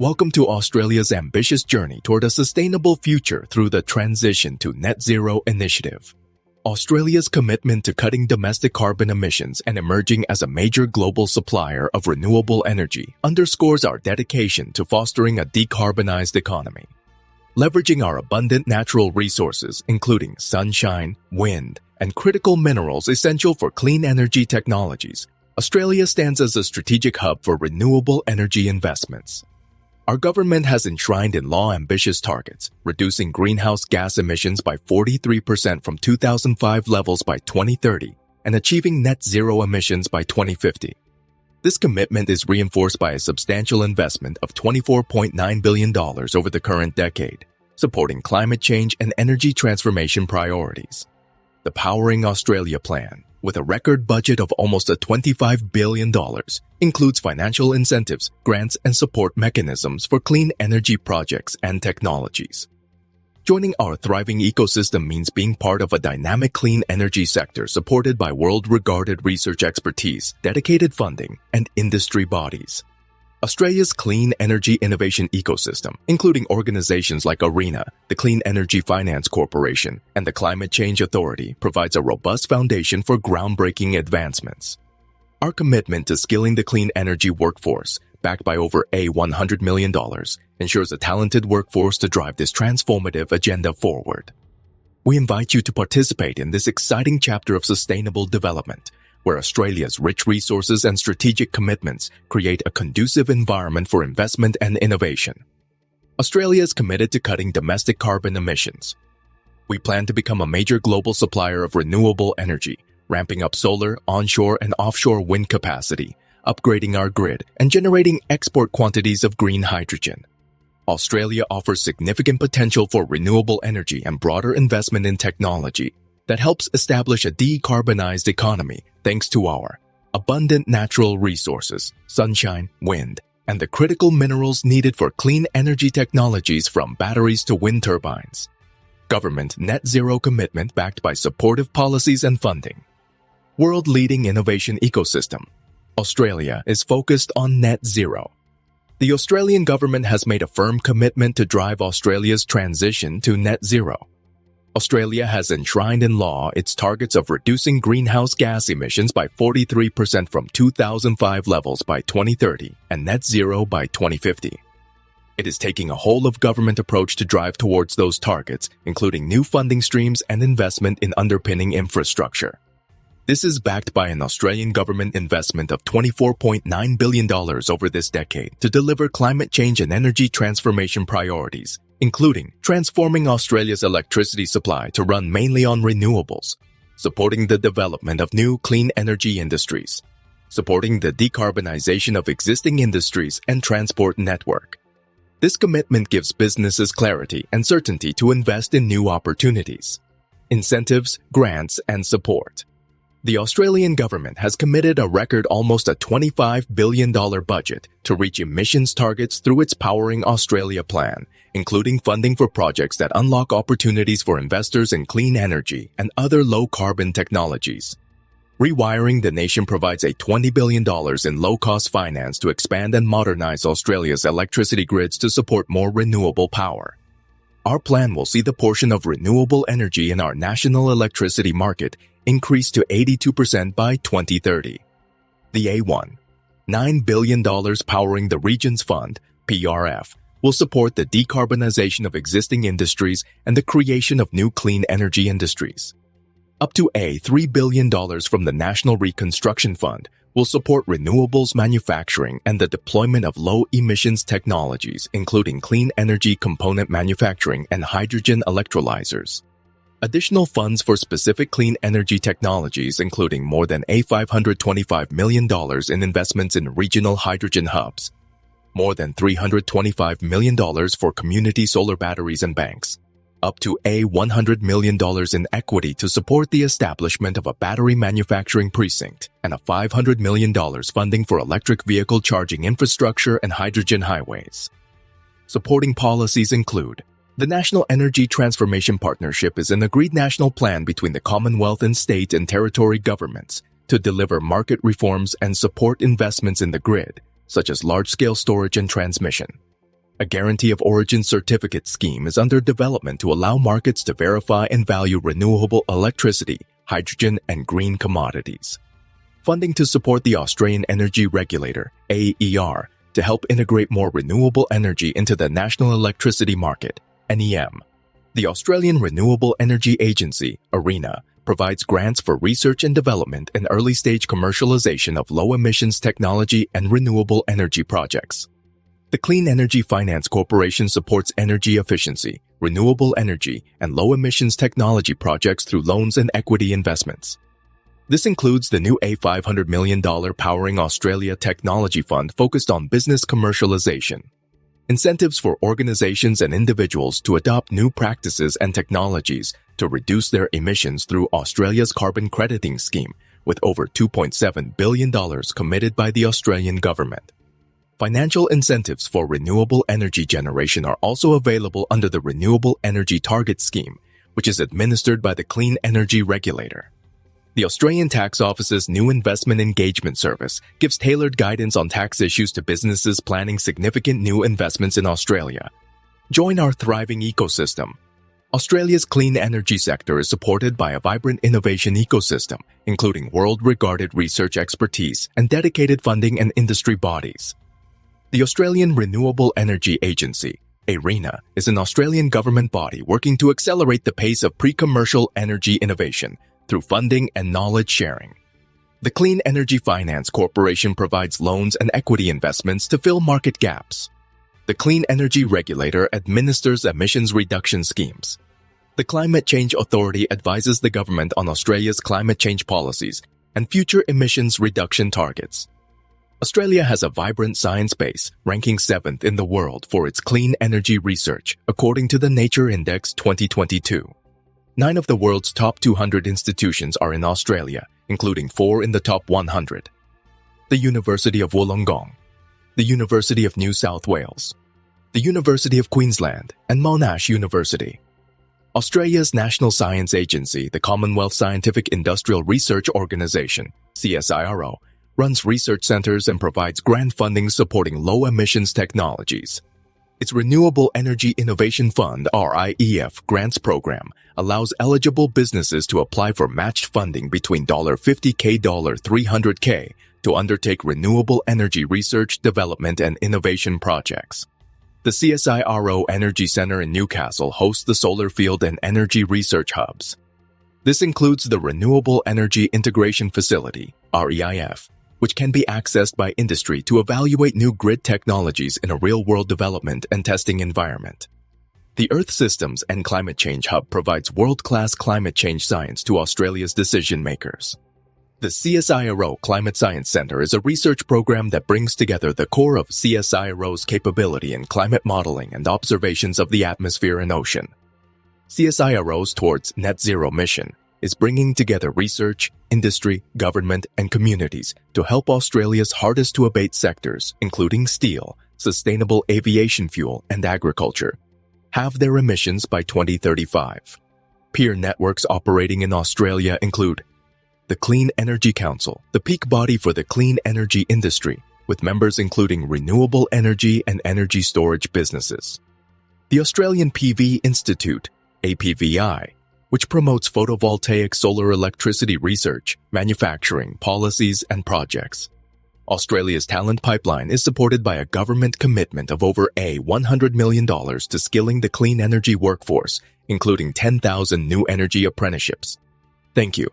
Welcome to Australia's ambitious journey toward a sustainable future through the Transition to Net Zero initiative. Australia's commitment to cutting domestic carbon emissions and emerging as a major global supplier of renewable energy underscores our dedication to fostering a decarbonized economy. Leveraging our abundant natural resources, including sunshine, wind, and critical minerals essential for clean energy technologies, Australia stands as a strategic hub for renewable energy investments. Our government has enshrined in law ambitious targets, reducing greenhouse gas emissions by 43% from 2005 levels by 2030 and achieving net zero emissions by 2050. This commitment is reinforced by a substantial investment of $24.9 billion over the current decade, supporting climate change and energy transformation priorities. The Powering Australia Plan, with a record budget of almost $25 billion, includes financial incentives, grants, and support mechanisms for clean energy projects and technologies. Joining our thriving ecosystem means being part of a dynamic clean energy sector supported by world-regarded research expertise, dedicated funding, and industry bodies. Australia's clean energy innovation ecosystem, including organizations like ARENA, the Clean Energy Finance Corporation, and the Climate Change Authority, provides a robust foundation for groundbreaking advancements. Our commitment to skilling the clean energy workforce, backed by over $100 million, ensures a talented workforce to drive this transformative agenda forward. We invite you to participate in this exciting chapter of sustainable development, where Australia's rich resources and strategic commitments create a conducive environment for investment and innovation. Australia is committed to cutting domestic carbon emissions. We plan to become a major global supplier of renewable energy, ramping up solar, onshore, and offshore wind capacity, upgrading our grid, and generating export quantities of green hydrogen. Australia offers significant potential for renewable energy and broader investment in technology that helps establish a decarbonized economy thanks to our abundant natural resources, sunshine, wind, and the critical minerals needed for clean energy technologies from batteries to wind turbines. Government net zero commitment backed by supportive policies and funding. World-leading innovation ecosystem. Australia is focused on net zero. The Australian government has made a firm commitment to drive Australia's transition to net zero. Australia has enshrined in law its targets of reducing greenhouse gas emissions by 43% from 2005 levels by 2030 and net zero by 2050. It is taking a whole-of-government approach to drive towards those targets, including new funding streams and investment in underpinning infrastructure. This is backed by an Australian government investment of $24.9 billion over this decade to deliver climate change and energy transformation priorities, including transforming Australia's electricity supply to run mainly on renewables, supporting the development of new clean energy industries, supporting the decarbonization of existing industries and transport network. This commitment gives businesses clarity and certainty to invest in new opportunities, incentives, grants, and support. The Australian government has committed a record almost a $25 billion budget to reach emissions targets through its Powering Australia plan, including funding for projects that unlock opportunities for investors in clean energy and other low-carbon technologies. Rewiring the Nation provides a $20 billion in low-cost finance to expand and modernize Australia's electricity grids to support more renewable power. Our plan will see the portion of renewable energy in our national electricity market increase to 82% by 2030. The A1, $9 billion Powering the Regions Fund, PRF, will support the decarbonization of existing industries and the creation of new clean energy industries. Up to $3 billion from the National Reconstruction Fund will support renewables manufacturing and the deployment of low-emissions technologies, including clean energy component manufacturing and hydrogen electrolyzers. Additional funds for specific clean energy technologies, including more than $525 million in investments in regional hydrogen hubs, more than $325 million for community solar batteries and banks, up to $100 million in equity to support the establishment of a battery manufacturing precinct, and a $500 million funding for electric vehicle charging infrastructure and hydrogen highways. Supporting policies include: the National Energy Transformation Partnership is an agreed national plan between the Commonwealth and state and territory governments to deliver market reforms and support investments in the grid, such as large-scale storage and transmission. A guarantee of origin certificate scheme is under development to allow markets to verify and value renewable electricity, hydrogen, and green commodities. Funding to support the Australian Energy Regulator, AER, to help integrate more renewable energy into the National Electricity Market, NEM. The Australian Renewable Energy Agency, ARENA, provides grants for research and development and early-stage commercialization of low-emissions technology and renewable energy projects. The Clean Energy Finance Corporation supports energy efficiency, renewable energy, and low-emissions technology projects through loans and equity investments. This includes the new $500 million Powering Australia Technology Fund focused on business commercialization. Incentives for organizations and individuals to adopt new practices and technologies to reduce their emissions through Australia's carbon crediting scheme, with over $2.7 billion committed by the Australian government. Financial incentives for renewable energy generation are also available under the Renewable Energy Target Scheme, which is administered by the Clean Energy Regulator. The Australian Tax Office's new Investment Engagement Service gives tailored guidance on tax issues to businesses planning significant new investments in Australia. Join our thriving ecosystem. Australia's clean energy sector is supported by a vibrant innovation ecosystem, including world-regarded research expertise and dedicated funding and industry bodies. The Australian Renewable Energy Agency, ARENA, is an Australian government body working to accelerate the pace of pre-commercial energy innovation through funding and knowledge sharing. The Clean Energy Finance Corporation provides loans and equity investments to fill market gaps. The Clean Energy Regulator administers emissions reduction schemes. The Climate Change Authority advises the government on Australia's climate change policies and future emissions reduction targets. Australia has a vibrant science base, ranking 7th in the world for its clean energy research, according to the Nature Index 2022. 9 of the world's top 200 institutions are in Australia, including 4 in the top 100. The University of Wollongong, the University of New South Wales, the University of Queensland, and Monash University. Australia's National Science Agency, the Commonwealth Scientific Industrial Research Organisation, CSIRO, runs research centres and provides grant funding supporting low-emissions technologies. Its Renewable Energy Innovation Fund, RIEF, grants program allows eligible businesses to apply for matched funding between $50K, $300K to undertake renewable energy research, development, and innovation projects. The CSIRO Energy Centre in Newcastle hosts the Solar Field and Energy Research Hubs. This includes the Renewable Energy Integration Facility, REIF, which can be accessed by industry to evaluate new grid technologies in a real-world development and testing environment. The Earth Systems and Climate Change Hub provides world-class climate change science to Australia's decision-makers. The CSIRO Climate Science Centre is a research program that brings together the core of CSIRO's capability in climate modeling and observations of the atmosphere and ocean. CSIRO's Towards Net Zero mission is bringing together research, industry, government, and communities to help Australia's hardest-to-abate sectors, including steel, sustainable aviation fuel, and agriculture, halve their emissions by 2035. Peer networks operating in Australia include the Clean Energy Council, the peak body for the clean energy industry, with members including renewable energy and energy storage businesses. The Australian PV Institute, APVI, which promotes photovoltaic solar electricity research, manufacturing, policies, and projects. Australia's talent pipeline is supported by a government commitment of over $100 million to skilling the clean energy workforce, including 10,000 new energy apprenticeships. Thank you.